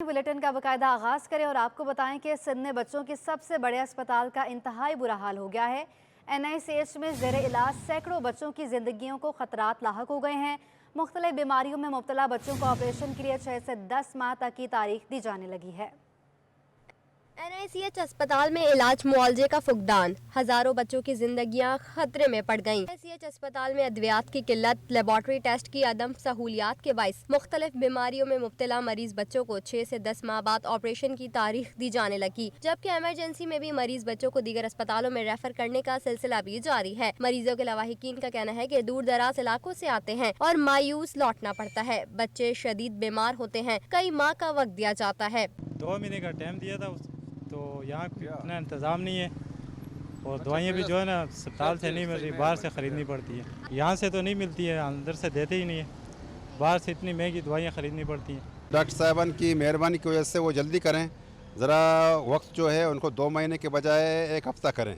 Bulletin का बाकायदा आगाज करें और आपको बताएं कि सिंध में बच्चों के सबसे बड़े अस्पताल का इंतहाई बुरा हाल हो गया है। NICH में ज़ेरे इलाज सैकड़ों बच्चों की जिंदगियों को खतरात लाहक हो गए हैं। मुख्तलिफ बीमारियों में मुब्तला बच्चों को ऑपरेशन के लिए 6 से 10 माह तक की तारीख दी जाने लगी है। NICH अस्पताल में इलाज मुआवजे का फुकदान, हजारों बच्चों की जिंदगियां खतरे में पड़ गईं। NICH अस्पताल में अद्वियात की किल्लत, लेबॉर्ट्री टेस्ट की अदम सहूलियात के बाइस मुख्तलिफ बीमारियों में मुब्तला मरीज बच्चों को 6 से 10 माह बाद ऑपरेशन की तारीख दी जाने लगी, जबकि एमरजेंसी में भी मरीज बच्चों को दीगर अस्पतालों में रेफर करने का सिलसिला भी जारी है। मरीजों के लवाहिकीन का कहना है कि दूर दराज इलाकों से आते हैं और मायूस लौटना पड़ता है। बच्चे शदीद बीमार होते हैं, कई माह का वक्त दिया जाता है। 2 महीने का टाइम दिया था, तो यहाँ इतना इंतज़ाम नहीं है और दवाइयाँ भी जो है ना अस्पताल से नहीं मिल रही, बाहर से ख़रीदनी पड़ती है। यहाँ से तो नहीं मिलती है, अंदर से देते ही नहीं है, बाहर से इतनी महंगी दवाइयाँ ख़रीदनी पड़ती हैं। डॉक्टर साहबान की मेहरबानी की वजह से वो जल्दी करें, ज़रा वक्त जो है उनको 2 महीने के बजाय 1 हफ़्ता करें,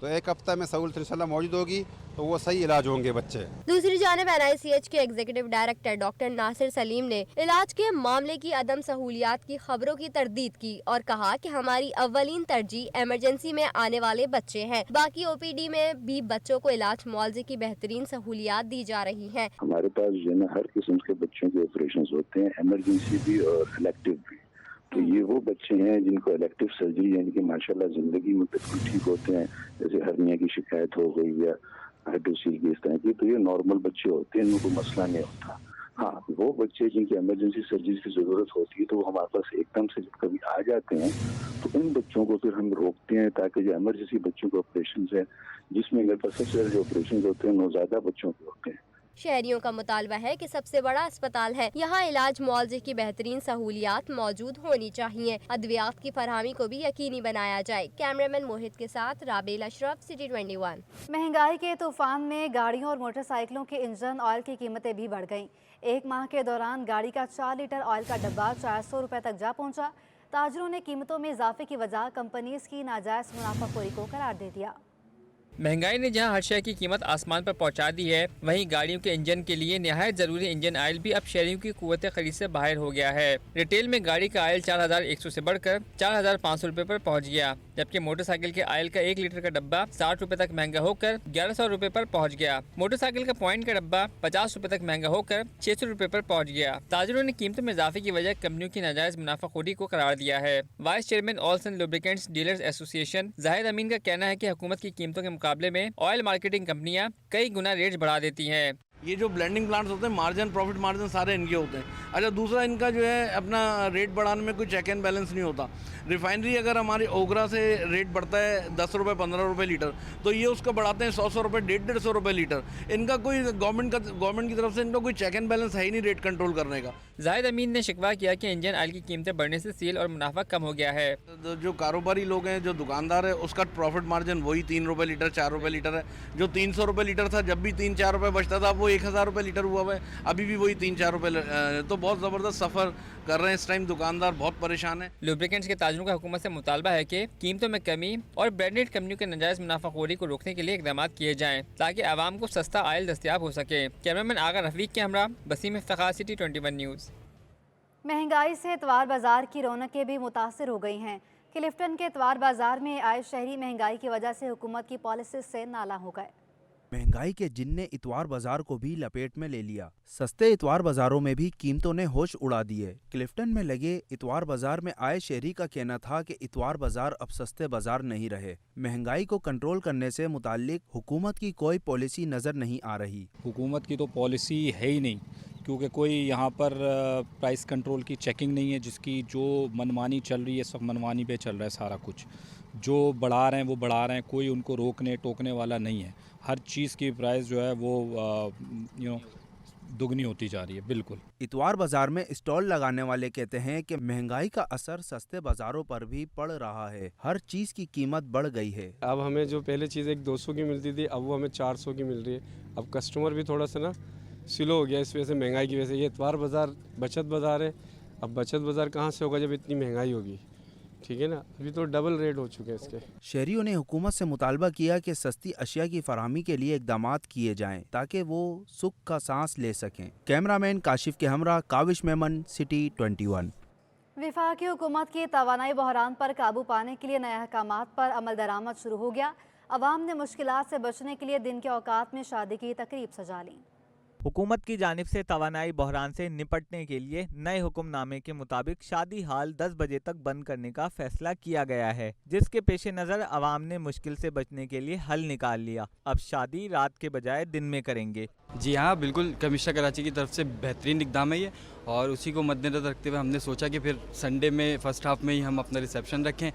तो 1 हफ़्ता में सहूलत इंशाल्लाह मौजूद होगी तो वो सही इलाज होंगे बच्चे। दूसरी जानिब NICH के executive director doctor Nasir Saleem ने इलाज के मामले की अदम सहूलियात की खबरों की तरदीद की और कहा कि हमारी अव्वलीन तरजीह इमरजेंसी में आने वाले बच्चे हैं। बाकी OPD में भी बच्चों को इलाज मुआवजे की बेहतरीन सहूलियात दी जा रही हैं। हमारे पास जो है हर किस्म के बच्चों के ऑपरेशन होते हैं, इमरजेंसी भी और इलेक्टिव भी। तो ये वो बच्चे हैं जिनको इलेक्टिव सर्जरी यानी कि माशाल्लाह जिंदगी में बिल्कुल ठीक होते हैं, जैसे हर्निया की शिकायत हो गई या हाइड्रोसील की इस तरह की, तो ये नॉर्मल बच्चे होते हैं, इनको कोई मसला नहीं होता। हाँ, वो बच्चे जिनकी इमरजेंसी सर्जरी की जरूरत होती है तो वो हमारे पास एकदम से जब कभी आ जाते हैं तो इन बच्चों को फिर हम रोकते हैं, ताकि जो इमरजेंसी बच्चों के ऑपरेशन है, जिसमें मेरे पास सबसे ज्यादा जो ऑपरेशन होते हैं नौज़ायदा बच्चों के होते हैं। शहरियों का मुतालबा है कि सबसे बड़ा अस्पताल है, यहाँ इलाज मुआवजे की बेहतरीन सहूलियात मौजूद होनी चाहिए। अद्वियात की फरहमी को भी यकीनी बनाया जाए। कैमरामैन मोहित के साथ राबेल अशरफ, सिटी 21। महंगाई के तूफान में गाड़ियों और मोटरसाइकिलों के इंजन ऑयल की कीमतें भी बढ़ गईं। 1 माह के दौरान गाड़ी का 4 लीटर ऑयल का डब्बा 400 रुपए तक जा पहुंचा। ताजरों ने कीमतों में इजाफे की वजह कंपनीज की नाजायज मुनाफाखोरी को करार दे दिया। महंगाई ने जहां हर शय की कीमत आसमान पर पहुंचा दी है, वहीं गाड़ियों के इंजन के लिए निहायत जरूरी इंजन ऑयल भी अब शहरियों की कुव्वत खरीद से बाहर हो गया है। रिटेल में गाड़ी का ऑयल 4100 से बढ़कर 4500 रुपए पर पहुंच गया, जबकि मोटरसाइकिल के ऑयल का 1 लीटर का डब्बा 60 रुपए तक महंगा होकर 1100 रुपए पर पहुंच गया। मोटरसाइकिल का पॉइंट का डब्बा 50 रुपए तक महंगा होकर 600 रुपए पर पहुंच गया। ताजरों ने कीमतों में इजाफे की वजह कंपनियों की नाजायज मुनाफाखोरी को करार दिया है। वाइस चेयरमैन ऑयल सन लुब्रिकेंट्स डीलर्स एसोसिएशन जाहिद अमीन का कहना है कि हुकूमत की कीमतों के मुकाबले में ऑयल मार्केटिंग कंपनियां कई गुना रेट्स बढ़ा देती हैं। ये जो ब्लेंडिंग प्लांट्स होते हैं, मार्जिन प्रॉफिट मार्जिन सारे इनके होते हैं। अच्छा, दूसरा इनका जो है अपना रेट बढ़ाने में कोई चेक एंड बैलेंस नहीं होता। रिफाइनरी अगर हमारी ओगरा से रेट बढ़ता है 10 रुपये 15 रुपये लीटर, तो ये उसका बढ़ाते हैं 100 रुपये 150 रुपये लीटर। इनका कोई गवर्नमेंट की तरफ से इनका कोई चेक एंड बैलेंस है ही नहीं रेट कंट्रोल करने का। जाहिद अमीन ने शिकवा किया कि इंजन ऑयल की कीमतें बढ़ने से सेल और मुनाफा कम हो गया है। जो कारोबारी लोग हैं, जो दुकानदार है, उसका प्रॉफिट मार्जिन वही 3 रुपये लीटर 4 रुपये लीटर है। जो 300 रुपये लीटर था, जब भी 3-4 रुपये बचता था, वो 1000 रुपये लीटर हुआ है, अभी भी वही 3-4 रुपये। तो बहुत ज़बरदस्त सफ़र कर रहे हैं इस टाइम, दुकानदार बहुत परेशान है। लुब्रिकेंट्स के ताजरों का हुकूमत से मुतालबा है कि कीमतों में कमी और ब्रांडेड कंपनियों के नाजायज मुनाफाखोरी को रोकने के लिए इकदाम किए जाएं, ताकि आवाम को सस्ता ऑयल दस्तयाब हो सके। कैमरामैन आगा रफीक के हमरा बसीम इफ्तिखार, सिटी 21 न्यूज़। महंगाई से इतवार बाजार की रौनकें भी मुतासर हो गई हैं। क्लिफ्टन के इतवार बाजार में आए शहरी महंगाई की वजह से हुकूमत की पॉलिसी से नाला हो गए। महंगाई के जिन ने इतवार बाजार को भी लपेट में ले लिया। सस्ते इतवार बाजारों में भी कीमतों ने होश उड़ा दिए। क्लिफ्टन में लगे इतवार बाजार में आए शहरी का कहना था कि इतवार बाजार अब सस्ते बाजार नहीं रहे। महंगाई को कंट्रोल करने से मुताल्लिक हुकूमत की कोई पॉलिसी नजर नहीं आ रही। हुकूमत की तो पॉलिसी है ही नहीं, क्योंकि कोई यहाँ पर प्राइस कंट्रोल की चेकिंग नहीं है। जिसकी जो मनमानी चल रही है, सब मनमानी पे चल रहा है सारा कुछ। जो बढ़ा रहे हैं वो बढ़ा रहे हैं, कोई उनको रोकने टोकने वाला नहीं है। हर चीज़ की प्राइस जो है वो दुगनी होती जा रही है। बिल्कुल। इतवार बाजार में स्टॉल लगाने वाले कहते हैं कि महंगाई का असर सस्ते बाजारों पर भी पड़ रहा है। हर चीज़ की कीमत बढ़ गई है। अब हमें जो पहले चीज़ 200 की मिलती थी, अब वो हमें 400 की मिल रही है। अब कस्टमर भी थोड़ा सा स्लो हो गया इस वजह से, महंगाई की वजह से। ये इतवार बाज़ार बचत बाज़ार है, अब बचत बाज़ार कहाँ से होगा जब इतनी महंगाई होगी, ठीक है ना। अभी तो डबल रेट हो चुके हैं इसके। शहरियों ने हुकूमत से मुतालबा किया कि सस्ती अशिया की फराहमी के लिए इकदामात किए जाएं, ताकि वो सुख का सांस ले सकें। कैमरामैन काशिफ के हमरा, काविश मेमन, सिटी 21। वफाकी हुकूमत की तवानाई बहरान पर काबू पाने के लिए नए अहकामात पर अमल दरामद शुरू हो गया। अवाम ने मुश्किलात से बचने के लिए दिन के औकात में शादी की तकरीब सजा ली। हुकूमत की जानिब से तवानाई बहरान से निपटने के लिए नए हुक्मनामे के मुताबिक शादी हाल 10 बजे तक बंद करने का फैसला किया गया है, जिसके पेश नज़र अवाम ने मुश्किल से बचने के लिए हल निकाल लिया। अब शादी रात के बजाय दिन में करेंगे। जी हाँ, बिल्कुल कमिश्नर कराची की तरफ से बेहतरीन इक़दाम है ये, और उसी को मद्देनज़र रखते हुए हमने सोचा कि फिर संडे में फ़र्स्ट हाफ में ही हम अपना रिसेप्शन रखें,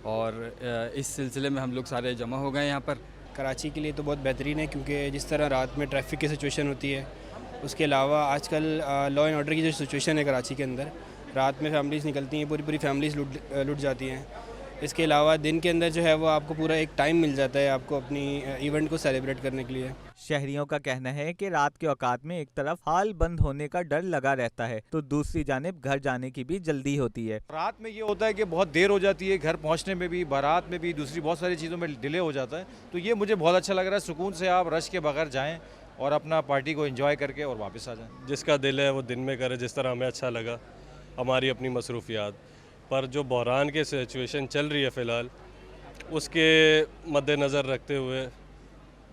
और इस सिलसिले में हम लोग सारे जमा हो गए यहाँ पर। कराची के लिए तो बहुत बेहतरीन है, क्योंकि जिस तरह रात में ट्रैफिक की सिचुएशन होती है, उसके अलावा आजकल लॉ एंड ऑर्डर की जो सिचुएशन है कराची के अंदर, रात में फैमिलीज़ निकलती हैं, पूरी फैमिलीज़ लुट जाती हैं। इसके अलावा दिन के अंदर जो है वो आपको पूरा एक टाइम मिल जाता है आपको अपनी इवेंट को सेलिब्रेट करने के लिए। शहरियों का कहना है कि रात के औकात में एक तरफ हाल बंद होने का डर लगा रहता है, तो दूसरी जानिब घर जाने की भी जल्दी होती है। रात में ये होता है कि बहुत देर हो जाती है, घर पहुंचने में भी, बारात में भी, दूसरी बहुत सारी चीज़ों में डिले हो जाता है। तो ये मुझे बहुत अच्छा लग रहा है, सुकून से आप रश के बगैर जाएँ और अपना पार्टी को एंजॉय करके और वापस आ जाएँ। जिसका दिल है वो दिन में करे, जिस तरह हमें अच्छा लगा, हमारी अपनी मसरूफियात। पर जो बहरान की सिचुएशन चल रही है फ़िलहाल, उसके मद्देनज़र रखते हुए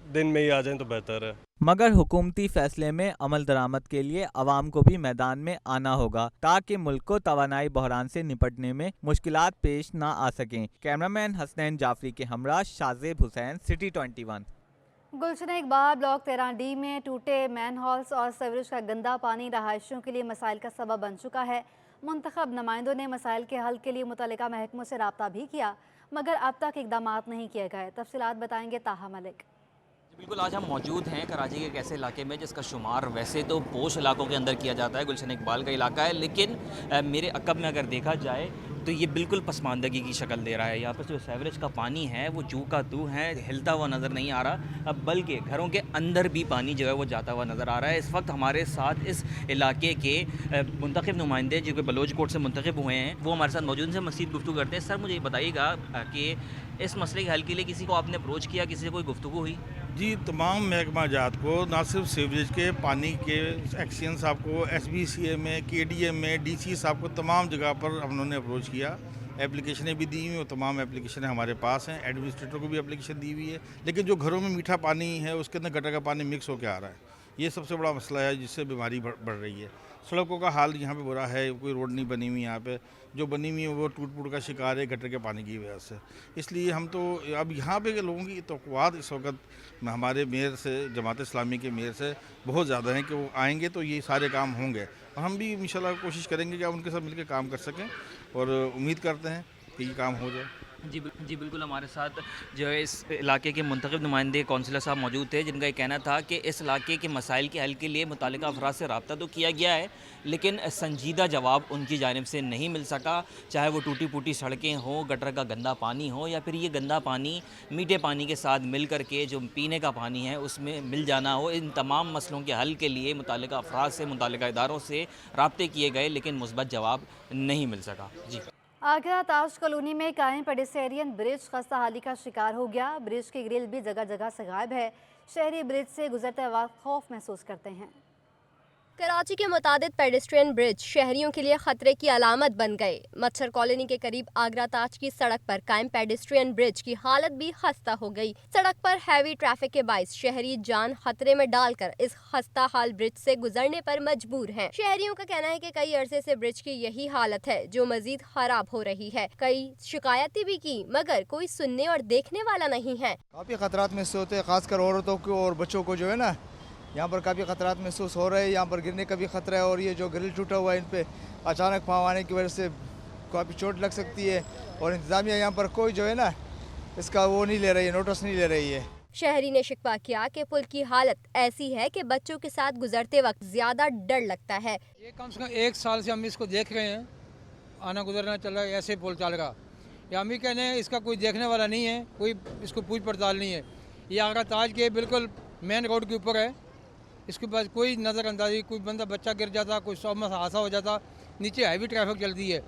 दिन में ही आ जाएं तो बेहतर है। मगर हुकूमती फैसले में अमल दरामद के लिए अवाम को भी मैदान में आना होगा, ताकि मुल्क को तवानाई बहरान से निपटने में मुश्किलात पेश ना आ सकें। कैमरामैन हसनैन जाफरी के हमरा शाज़ेब हुसैन, सिटी 21। गुलशन इकबाल ब्लॉक 13D में टूटे मैन हॉल्स और सीवरेज का गंदा पानी रहायशियों के लिए मसाइल का सबब बन चुका है। मुंतखब नुमाइंदों ने मसाइल के हल के लिए मुतल्लिका महकमों से रब्ता भी किया, मगर अब तक इक़दामात नहीं किए गए। तफसीलात बताएंगे ताहा मलिक। बिल्कुल, आज हम मौजूद हैं कराची के एक ऐसे इलाके में जिसका शुमार वैसे तो पोश इलाकों के अंदर किया जाता है, गुलशन इकबाल का इलाका है, लेकिन मेरे अकब में अगर देखा जाए तो ये बिल्कुल पसमानदगी की शक्ल दे रहा है। यहाँ पर जो सीवरेज का पानी है वो जू का तू है, हिलता हुआ नज़र नहीं आ रहा, अब बल्कि घरों के अंदर भी पानी जो है वो जाता हुआ नज़र आ रहा है। इस वक्त हमारे साथ इस इलाके के मुंतखब नुमाइंदे जो कि बलोच कोर्ट से मुंतखब हुए हैं वो हमारे साथ मौजूद हैं, मज़ीद गुफ्तगू करते हैं। सर, मुझे ये बताइएगा कि इस मसले के हल के लिए किसी को आपने अप्रोच किया, किसी से कोई गुफ्तगू हुई? जी, तमाम महकमा जात को, ना सिर्फ सीवरेज के, पानी के एक्शन साहब को, SBCA में, KDA में, DC साहब को, तमाम जगह पर हम उन्होंने अप्रोच किया। एप्लीकेशनें भी दी हुई और तमाम एप्लीकेशनें हमारे पास हैं, एडमिनिस्ट्रेटर को भी एप्लीकेशन दी हुई है। लेकिन जो घरों में मीठा पानी है उसके अंदर गटर का पानी मिक्स होकर आ रहा है, ये सबसे बड़ा मसला है जिससे बीमारी बढ़ रही है। सड़कों का हाल यहाँ पे बुरा है, कोई रोड नहीं बनी हुई यहाँ पे, जो बनी हुई है वो टूट का शिकार है गटर के पानी की वजह से। इसलिए हम तो अब यहाँ पे के लोगों की तवक्कुआत इस वक्त हमारे मेयर से, जमात इस्लामी के मेयर से बहुत ज़्यादा हैं कि वो आएंगे तो ये सारे काम होंगे, और हम भी इंशाल्लाह कोशिश करेंगे कि आप उनके साथ मिलकर काम कर सकें, और उम्मीद करते हैं कि ये काम हो जाए। जी बिल्कुल, हमारे साथ जो है इस इलाके के मुंतखब नुमाइंदे कौंसलर साहब मौजूद थे, जिनका ये कहना था कि इस इलाके के मसाइल के हल के लिए मुतालिका अफराद से रब्ता तो किया गया है, लेकिन संजीदा जवाब उनकी जानिब से नहीं मिल सका। चाहे वो टूटी फूटी सड़कें हों, गटर का गंदा पानी हो, या फिर ये गंदा पानी मीठे पानी के साथ मिल कर के जो पीने का पानी है उसमें मिल जाना हो। इन तमाम मसलों के हल के लिए मुतालिका अफराद से, मुतालिका इदारों से रब्ते किए गए, लेकिन मुस्बत जवाब नहीं मिल सका। जी, आगरा ताज कॉलोनी में कायम पेडेस्टेरियन ब्रिज खस्ता हाली का शिकार हो गया। ब्रिज की ग्रिल भी जगह जगह से गायब है। शहरी ब्रिज से गुजरते वक्त खौफ महसूस करते हैं। कराची के मुतादिद पेडेस्ट्रियन ब्रिज शहरियों के लिए खतरे की अलामत बन गए। मच्छर कॉलोनी के करीब आगरा ताज की सड़क पर कायम पेडेस्ट्रियन ब्रिज की हालत भी खस्ता हो गई। सड़क पर हैवी ट्रैफिक के बाइस शहरी जान खतरे में डालकर इस खस्ता हाल ब्रिज से गुजरने पर मजबूर हैं। शहरियों का कहना है कि कई अरसे से ब्रिज की यही हालत है जो मजीद खराब हो रही है। कई शिकायतें भी की, मगर कोई सुनने और देखने वाला नहीं है। काफी खतरात महसूस होते हैं, खासकर औरतों को और बच्चों को जो है ना, यहाँ पर काफ़ी ख़तरात महसूस हो रहे हैं। यहाँ पर गिरने का भी ख़तरा है, और ये जो ग्रिल टूटा हुआ है इन पे अचानक पाँव आने की वजह से काफ़ी चोट लग सकती है, और इंतज़ामिया यहाँ पर कोई जो है ना इसका वो नहीं ले रही है, नोटिस नहीं ले रही है। शहरी ने शिकवा किया कि पुल की हालत ऐसी है कि बच्चों के साथ गुजरते वक्त ज़्यादा डर लगता है। ये कम से कम 1 साल से हम इसको देख रहे हैं, आना गुजरना चल रहा है, ऐसे पुल चल रहा है। हम ही कहने हैं इसका कोई देखने वाला नहीं है, कोई इसको पूछ पड़ताल नहीं है। ये आगरा ताज के बिल्कुल मेन रोड के ऊपर है, इसके पास कोई नज़रअंदाजी, कोई बंदा बच्चा गिर जाता, कोई हादसा हो जाता, नीचे हैवी ट्रैफिक चलती है,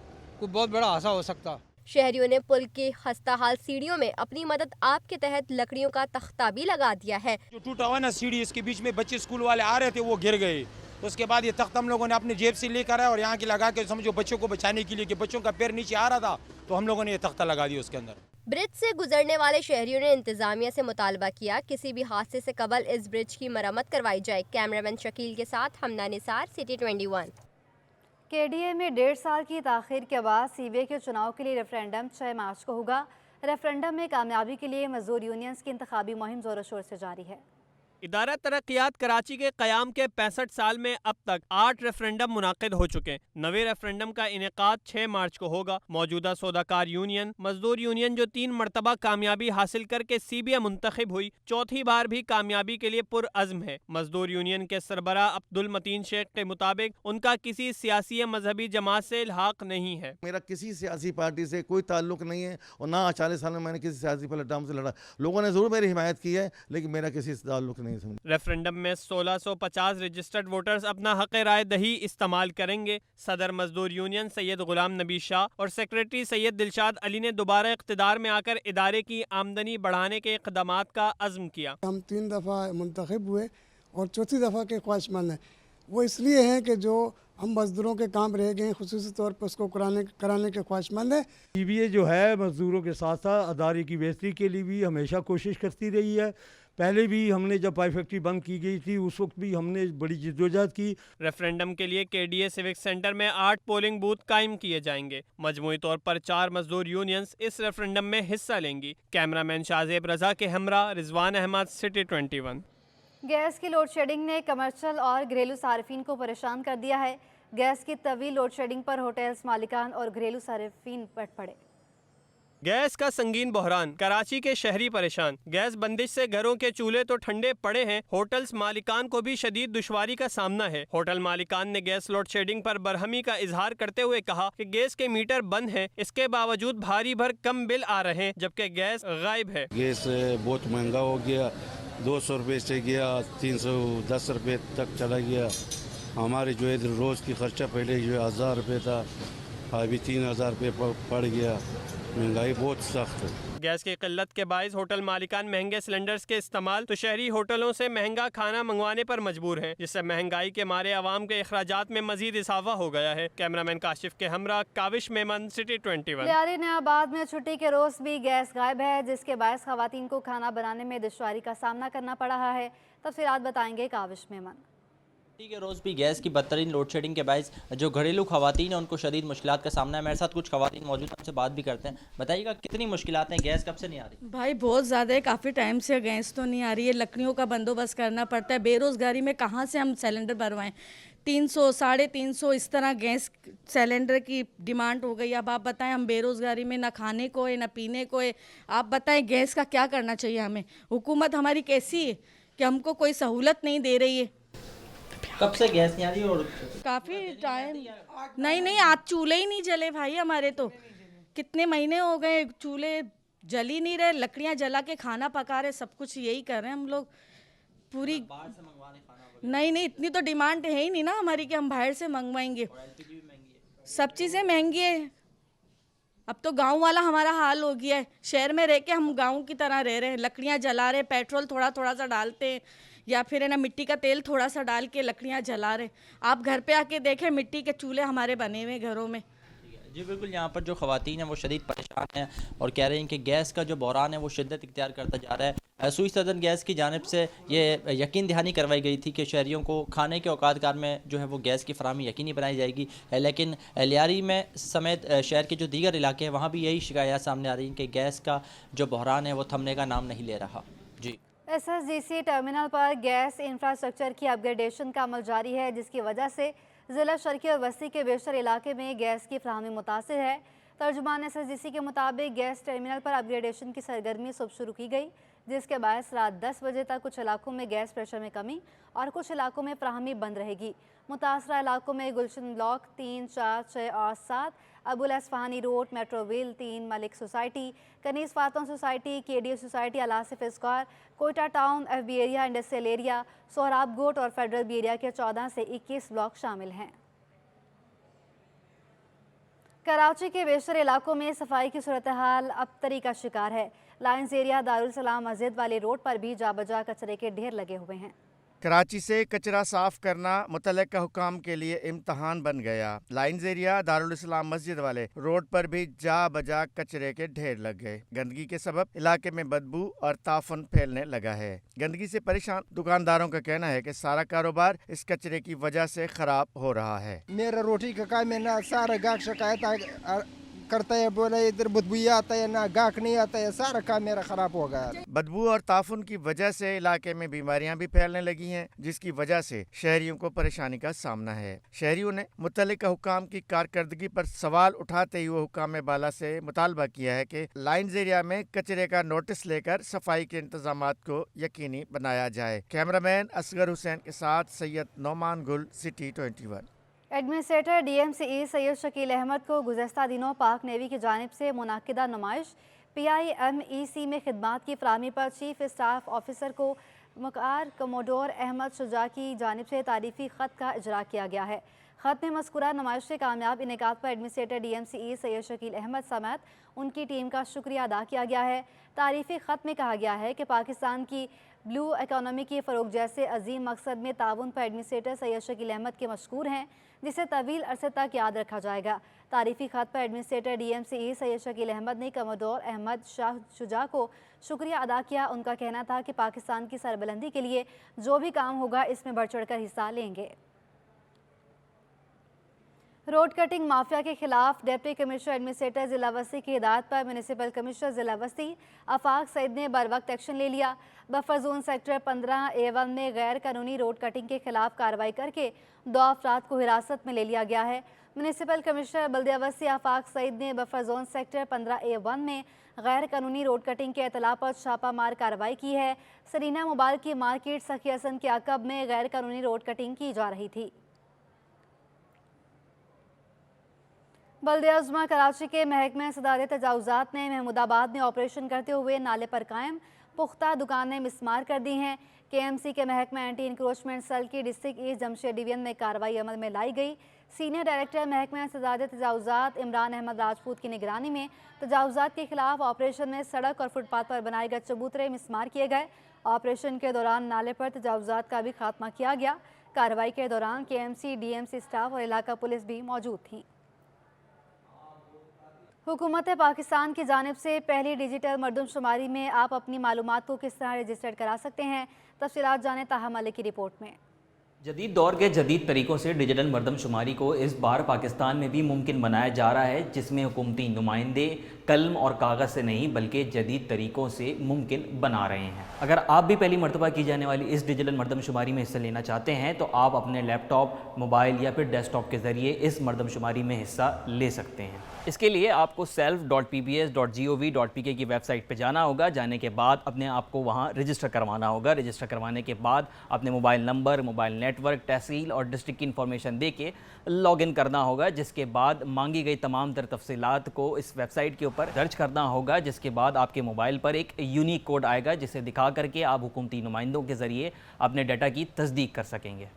कोई बहुत बड़ा हादसा हो सकता। शहरियों ने पुल की खस्ता हाल सीढ़ियों में अपनी मदद आप के तहत लकड़ियों का तख्ता भी लगा दिया है। जो टूटा हुआ ना सीढ़ी, इसके बीच में बच्चे स्कूल वाले आ रहे थे, वो गिर गए, اس کے بعد یہ تخت ہم لوگوں نے اپنی جیب سے لے کر آئے اور یہاں کی لگا کے سمجھو بچوں کو بچانے کے لیے کہ بچوں کا پیر نیچے آ رہا تھا تو ہم لوگوں نے یہ تختہ لگا دیا اس کے اندر۔ برج سے گزرنے والے شہریوں نے انتظامیہ سے مطالبہ کیا کسی بھی حادثے سے قبل اس برج کی مرمت کروائی جائے۔ کیمرامین شکیل کے ساتھ حمدہ نثار، سٹی 21۔ کے ڈی اے میں 1.5 سال کی تاخیر کے بعد سی بی اے کے چناؤ کے لیے ریفرینڈم 6 مارچ کو ہوگا۔ ریفرینڈم میں کامیابی کے لیے مزدور یونینز کی انتخابی مہم زور و شور سے جاری ہے۔ ادارہ ترقیات کراچی کے قیام کے 65 سال میں اب تک 8 ریفرینڈم منعقد ہو چکے۔ نویں ریفرینڈم کا انعقاد 6 مارچ کو ہوگا۔ موجودہ سوداکار یونین، مزدور یونین جو 3 مرتبہ کامیابی حاصل کر کے سی بی اے منتخب ہوئی، چوتھی بار بھی کامیابی کے لیے پرعزم ہے۔ مزدور یونین کے سربراہ عبدالمتین شیخ کے مطابق ان کا کسی سیاسی یا مذہبی جماعت سے الحاق نہیں ہے۔ میرا کسی سیاسی پارٹی سے کوئی تعلق نہیں ہے اور نہ 40 سال میں نے کسی سیاسی پلیٹ فارم سے لڑا۔ لوگوں نے ضرور میری حمایت کی ہے لیکن میرا کسی سے تعلق نہیں ہے۔ ریفرینڈم میں 1650 رجسٹرڈ ووٹرز اپنا حق رائے دہی استعمال کریں گے۔ صدر مزدور یونین سید غلام نبی شاہ اور سیکریٹری سید دلشاد علی نے دوبارہ اقتدار میں آ کر ادارے کی آمدنی بڑھانے کے اقدامات کا عزم کیا۔ ہم 3 دفعہ منتخب ہوئے اور چوتھی دفعہ کے خواہش مند ہیں۔ وہ اس لیے ہیں کہ جو ہم مزدوروں کے کام رہ گئے ہیں خصوصی طور پر اس کو کرانے کے خواہش مند ہیں۔ سی بی اے جو ہے مزدوروں کے ساتھ ساتھ ادارے کی بہتری کے لیے بھی ہمیشہ کوشش کرتی رہی ہے۔ پہلے بھی ہم نے جب پائی فیکٹری بند کی گئی تھی اس وقت بھی ہم نے بڑی جدوجہد کی۔ ریفرینڈم کے لیے کے ڈی اے سیوک سینٹر میں 8 پولنگ بوتھ قائم کیے جائیں گے۔ مجموعی طور پر 4 مزدور یونینز اس ریفرینڈم میں حصہ لیں گی۔ کیمرامین شازیب رضا کے ہمراہ رضوان احمد، سٹی 21۔ گیس کی لوڈ شیڈنگ نے کمرشل اور گھریلو صارفین کو پریشان کر دیا ہے۔ گیس کی طویل لوڈ شیڈنگ پر ہوٹلز مالکان اور گھریلو صارفین پٹ پڑے۔ گیس کا سنگین بحران، کراچی کے شہری پریشان۔ گیس بندش سے گھروں کے چولہے تو ٹھنڈے پڑے ہیں، ہوٹلز مالکان کو بھی شدید دشواری کا سامنا ہے۔ ہوٹل مالکان نے گیس لوڈ شیڈنگ پر برہمی کا اظہار کرتے ہوئے کہا کہ گیس کے میٹر بند ہیں، اس کے باوجود بھاری بھر کم بل آ رہے ہیں جبکہ گیس غائب ہے۔ گیس بہت مہنگا ہو گیا، 200 روپے سے گیا 310 روپے تک چلا گیا۔ ہمارے جو ہے روز کی خرچہ پہلے جو 1000 روپے تھا، ابھی 3000 روپے پڑ گیا۔ مہنگائی بہت سخت ہے۔ گیس کی قلت کے باعث ہوٹل مالکان مہنگے سلنڈرز کے استعمال تو شہری ہوٹلوں سے مہنگا کھانا منگوانے پر مجبور ہیں، جس سے مہنگائی کے مارے عوام کے اخراجات میں مزید اضافہ ہو گیا ہے۔ کیمرامین کاشف کے ہمراہ کاوش میمن، سٹی 21۔ لیاری نیا آباد میں چھٹی کے روز بھی گیس غائب ہے، جس کے باعث خواتین کو کھانا بنانے میں دشواری کا سامنا کرنا پڑ رہا ہے۔ تفصیلات بتائیں گے کاوش میمن۔ چھٹی کے روز بھی گیس کی بدترین لوڈ شیڈنگ کے باعث جو گھریلو خواتین ہیں ان کو شدید مشکلات کا سامنا ہے۔ میرے ساتھ کچھ خواتین موجود ہیں، ان سے بات بھی کرتے ہیں۔ بتائیے گا کتنی مشکلات ہیں، گیس کب سے نہیں آ رہی؟ بھائی بہت زیادہ ہے، کافی ٹائم سے گیس تو نہیں آ رہی ہے، لکڑیوں کا بندوبست کرنا پڑتا ہے۔ بے روزگاری میں کہاں سے ہم سلنڈر بھروائیں؟ 300 350 اس طرح گیس سلنڈر کی ڈیمانڈ ہو گئی۔ اب آپ بتائیں، ہم بے روزگاری میں نہ کھانے کو ہے نہ پینے کو ہے۔ آپ بتائیں گیس کا کیا کرنا چاہیے ہمیں؟ حکومت ہماری کیسی ہے کہ ہم کو کوئی سہولت نہیں دے رہی ہے؟ کب سے گیس نہیں آ رہی؟ اور کافی ٹائم نہیں آج چولہے ہی نہیں جلے بھائی ہمارے تو۔ کتنے مہینے ہو گئے چولہے جل ہی نہیں رہے، لکڑیاں جلا کے کھانا پکا رہے، سب کچھ یہی کر رہے ہیں ہم لوگ پوری۔ نہیں اتنی تو ڈیمانڈ ہے ہی نہیں نا ہماری کہ ہم باہر سے منگوائیں گے۔ سب چیزیں مہنگی ہے۔ اب تو گاؤں والا ہمارا حال ہو گیا ہے، شہر میں رہ کے ہم گاؤں کی طرح رہ رہے ہیں، لکڑیاں جلا رہے، پیٹرول تھوڑا تھوڑا سا ڈالتے ہیں یا پھر ہے نا مٹی کا تیل تھوڑا سا ڈال کے لکڑیاں جلا رہے۔ آپ گھر پہ آ کے دیکھیں مٹی کے چولہے ہمارے بنے ہوئے گھروں میں۔ جی بالکل، یہاں پر جو خواتین ہیں وہ شدید پریشان ہیں اور کہہ رہے ہیں کہ گیس کا جو بحران ہے وہ شدت اختیار کرتا جا رہا ہے۔ سوئی سدن گیس کی جانب سے یہ یقین دہانی کروائی گئی تھی کہ شہریوں کو کھانے کے اوقات کار میں جو ہے وہ گیس کی فراہمی یقینی بنائی جائے گی، لیکن لیاری میں سمیت شہر کے جو دیگر علاقے ہیں وہاں بھی یہی شکایات سامنے آ رہی ہیں کہ گیس کا جو بحران ہے وہ تھمنے کا نام نہیں لے رہا۔ جی، S S D C terminal پر گیس انفراسٹرکچر کی اپ گریڈیشن کا عمل جاری ہے، جس کی وجہ سے ضلع شرقی اور وسطی کے بیشتر علاقے میں گیس کی فراہمی متاثر ہے۔ ترجمان ایس ایس ڈی سی کے مطابق گیس ٹرمینل پر اپ گریڈیشن کی سرگرمی صبح شروع کی گئی، جس کے باعث رات 10 بجے تک کچھ علاقوں میں گیس پریشر میں کمی اور کچھ علاقوں میں فراہمی بند رہے گی۔ متاثرہ علاقوں میں گلشن بلاک 3، 4، 6 اور 7، Abul Asfahani road, metro ville 3، Malik society, Kaneez Fatima society, K D A society, Alasif square, Quetta town, F B area, industrial area, Sohrab Goth اور فیڈرل بی ایریا کے 14 سے 21 بلاک شامل ہیں۔ کراچی کے بیشتر علاقوں میں صفائی کی صورتحال ابتری کا شکار ہے۔ لائنز ایریا، دارالسلام مسجد والی روڈ پر بھی جا بجا کچرے کے ڈھیر لگے ہوئے ہیں۔ कराची से कचरा साफ करना मुतल्लिका हुकाम के लिए इम्तहान बन गया। लाइन्स एरिया दारुल इस्लाम मस्जिद वाले रोड पर भी जा बजा कचरे के ढेर लग गए। गंदगी के सबब इलाके में बदबू और ताफन फैलने लगा है। गंदगी से परेशान दुकानदारों का कहना है कि सारा कारोबार इस कचरे की वजह से खराब हो रहा है। मेरा रोटी का काम है ना, सारा गाहक शिकायत करता है, बोला इधर बदबू आता है ना, गाहक नहीं आता है, सारा काम मेरा खराब हो गया। बदबू और ताफुन की वजह से इलाके में बीमारियां भी फैलने लगी हैं, जिसकी वजह से शहरियों को परेशानी का सामना है। शहरियों ने मुतल्लिका हुकाम की कारकर्दगी पर सवाल उठाते हुए हुकाम बाला से मुतालबा किया है कि लाइन्स एरिया में कचरे का नोटिस लेकर सफाई के इंतजामात को यकीनी बनाया जाए। कैमरामैन असगर हुसैन के साथ Syed Nauman Gul, city 21। Administrator DMCE Syed Shakeel Ahmed को गुज़श्ता दिनों पाक नेवी की जानिब से मुनाकिदा नुमाइश PIMEC में खिदमात की फराहमी पर चीफ स्टाफ ऑफिसर को मुकार कमोडोर अहमद शुजा की जानिब से तारीफ़ी ख़त का इजरा किया गया है। ख़त में मज़कूरा नुमाइश के कामयाब इनेकाद पर एडमिनिस्ट्रेटर DMCE सैयद शकील अहमद समेत उनकी टीम का शुक्रिया अदा किया गया है। तारीफ़ी ख़त में कहा गया है कि पाकिस्तान की ब्लू इकानमी की फ़रोग जैसे अजीम मकसद में ताउन पर एडमिनिस्ट्रेटर सैयद शकील अहमद के मशकूर हैं, जिसे तवील अरसे तक याद रखा जाएगा। तारीफ़ी ख़त पर एडमिनिस्ट्रेटर DMCE सैयद शकील अहमद ने कमोडोर अहमद शाह शुजा को शुक्रिया अदा किया। उनका कहना था कि पाकिस्तान की सरबलंदी के लिए जो भी काम होगा इसमें बढ़ चढ़ कर हिस्सा लेंगे। रोड कटिंग माफिया के खिलाफ डिप्टी कमिश्नर एडमिनिस्ट्रेटर ज़िला वस्ती की हिदायत पर म्यूनिसिपल कमिश्नर ज़िला वस्ती आफाक सईद ने बर वक्त एक्शन ले लिया। बफर जोन सेक्टर 15A1 में गैर कानूनी रोड कटिंग के खिलाफ कार्रवाई करके 2 अफराद को हिरासत में ले लिया गया है। म्यूनिसिपल कमिश्नर बल्दिया वस्ती आफाक सईद ने बफर जोन सेक्टर 15A1 में गैर कानूनी रोड कटिंग के इतला पर छापामार कार्रवाई की है। सरीना मोबाइल की मार्केट सखी हसन के अकब में गैर कानूनी रोड कटिंग की जा रही थी। बल्दिया उज़्मा कराची के महकमे सदारत तजावुज़ात ने महमूदाबाद में ऑपरेशन करते हुए नाले पर कायम पुख्ता दुकानें मिसमार कर दी हैं। KMC के महकमा एंटी इंक्रोचमेंट सेल की डिस्ट्रिक्ट ईस्ट जमशेद डिवीजन में कार्रवाई अमल में लाई गई। सीनियर डायरेक्टर महकमा सदारत तजावुज़ात इमरान अहमद राजपूत की निगरानी में तजावुज़ात के खिलाफ ऑपरेशन में सड़क और फुटपाथ पर बनाए गए चबूतरे मिसमार किए गए। ऑपरेशन के दौरान नाले पर तजावुज़ात का भी खात्मा किया गया। कार्रवाई के दौरान KMC DMC स्टाफ और इलाका पुलिस भी मौजूद थी। हुकूमत पाकिस्तान की जानिब से पहली डिजिटल मरदमशुमारी में आप अपनी मालूमात को किस तरह रजिस्टर्ड करा सकते हैं, तफसीलात जानें ताहा मलिक की रिपोर्ट में। जदीद दौर के जदीद तरीक़ों से डिजिटल मरदमशुमारी को इस बार पाकिस्तान में भी मुमकिन बनाया जा रहा है, जिसमें हुकूमती नुमाइंदे कलम और कागज़ से नहीं बल्कि जदीद तरीक़ों से मुमकिन बना रहे हैं। अगर आप भी पहली मरतबा की जाने वाली इस डिजिटल मरदमशुमारी में हिस्सा लेना चाहते हैं तो आप अपने लैपटॉप, मोबाइल या फिर डेस्कटॉप के ज़रिए इस मरदमशुमारी में हिस्सा ले सकते हैं। इसके लिए आपको self.pbs.gov.pk की वेबसाइट पर जाना होगा। जाने के बाद अपने आप को वहाँ रजिस्टर करवाना होगा। रजिस्टर करवाने के बाद अपने मोबाइल नंबर, मोबाइल नेटवर्क, तहसील और डिस्ट्रिक्ट की इन्फॉर्मेशन दे के लॉगिन करना होगा, जिसके बाद मांगी गई तमाम तर तफसीलात को इस वेबसाइट के ऊपर दर्ज करना होगा। जिसके बाद आपके मोबाइल पर एक यूनिक कोड आएगा, जिसे दिखा करके आप हुकूमती नुमाइंदों के ज़रिए अपने डाटा की तस्दीक कर सकेंगे।